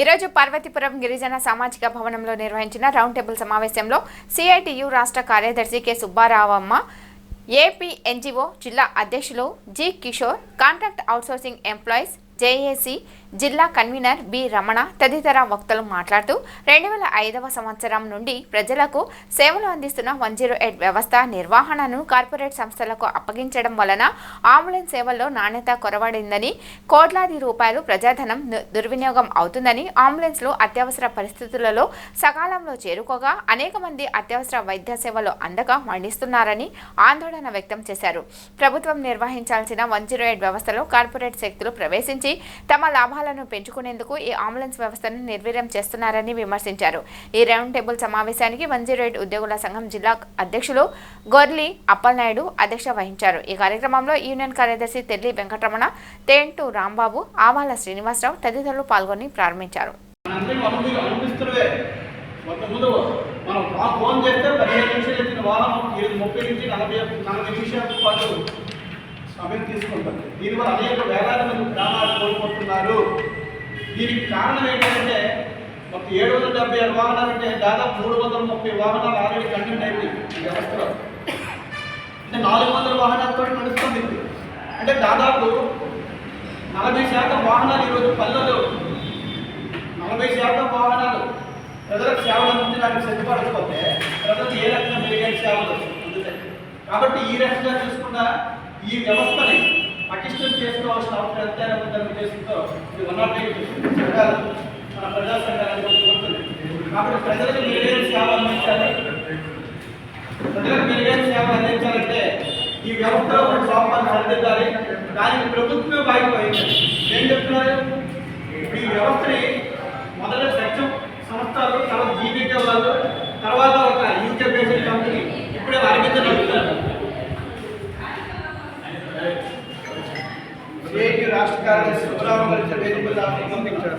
ఈరోజు పార్వతీపురం గిరిజన సామాజిక భవనంలో నిర్వహించిన రౌండ్ టేబుల్ సమావేశంలో సిఐటియు రాష్ట్ర కార్యదర్శి కె సుబ్బారావమ్మ, ఏపీ ఎన్జిఓ జిల్లా అధ్యక్షులు G Kishore, contract outsourcing employees JAC జిల్లా కన్వీనర్ బి రమణ తదితర వక్తలు మాట్లాడుతూ 2005వ సంవత్సరం నుండి ప్రజలకు సేవలు అందిస్తున్న 108 వ్యవస్థ నిర్వహణను కార్పొరేట్ సంస్థలకు అప్పగించడం వలన అంబులెన్స్ సేవల్లో నాణ్యత కొరవడిందని, కోట్లాది రూపాయలు ప్రజాధనం దుర్వినియోగం అవుతుందని, అంబులెన్స్లు అత్యవసర పరిస్థితులలో సకాలంలో చేరుకోగా అనేక మంది అత్యవసర వైద్య సేవలు అందక మరణిస్తున్నారని ఆందోళన వ్యక్తం చేశారు. ప్రభుత్వం నిర్వహించాల్సిన 108 వ్యవస్థలో కార్పొరేట్ శక్తులు ప్రవేశించి తమ లాభాలను పెంచుకునేందుకు ఈ అంబులెన్స్ వ్యవస్థను నిర్వీర్యం చేస్తున్నారని విమర్శించారు. ఈ రౌండ్ టేబుల్ సమావేశానికి 108 ఉద్యోగుల సంఘం జిల్లా అధ్యక్షులు గొర్లి అప్పలనాయుడు అధ్యక్ష వహించారు. ఈ కార్యక్రమంలో యూనియన్ కార్యదర్శి తెల్లి వెంకటరమణ, తేంటు రాంబాబు, ఆవాల శ్రీనివాసరావు తదితరులు పాల్గొని ప్రారంభించారు. సమయం తీసుకుంటుంది. దీనివల్ల అనేక వేలాది మంది ప్రాణాలు కోల్పోతున్నారు. దీనికి కారణం ఏంటంటే ఒక 776 వాహనాలు అంటే దాదాపు 330 వాహనాలు ఆల్రెడీ కంటెంట్ అయిపోయింది ఈ వ్యవస్థలో. అంటే 400 వాహనాలతో నడుస్తుంది. అంటే దాదాపు 40% వాహనాలు ఈరోజు పల్లెలు 40% వాహనాలు ప్రజలకు సేవలు అందించడానికి సిద్ధపడకపోతే ప్రజలకు ఏ రకంగా మెరుగైన సేవలు అందుతాయి. కాబట్టి ఈ రకంగా చూసుకున్న ఈ వ్యవస్థని పటిష్టం చేసుకోవాల్సిన అవసరం ఎంతైనా ఉందనే ఉద్దేశంతో ఇది 108 సంఘాలు మన ప్రజా సంఘాలను కోరుతుంది. కాబట్టి ప్రజలకు మెరుగైన సేవలు అందించాలి. ప్రజలకు మెరుగైన సేవలు అందించాలంటే ఈ వ్యవస్థలో ఉన్న లోపాలను సరిదిద్దాలి. దానికి ప్రభుత్వమే బాగిపోయింది. ఏం చెప్తున్నారు? ఈ వ్యవస్థని మొదట సత్యం సంస్థలు, తర్వాత జీవిక వాళ్ళు, తర్వాత ఒక యూకే బేస్డ్ కంపెనీ ఇప్పుడే అరవింద నడుపుతున్నారు. రాష్ట్ర కార్యదర్శి సుబ్రహ్మణ్యం వేదికలు పంపించారు.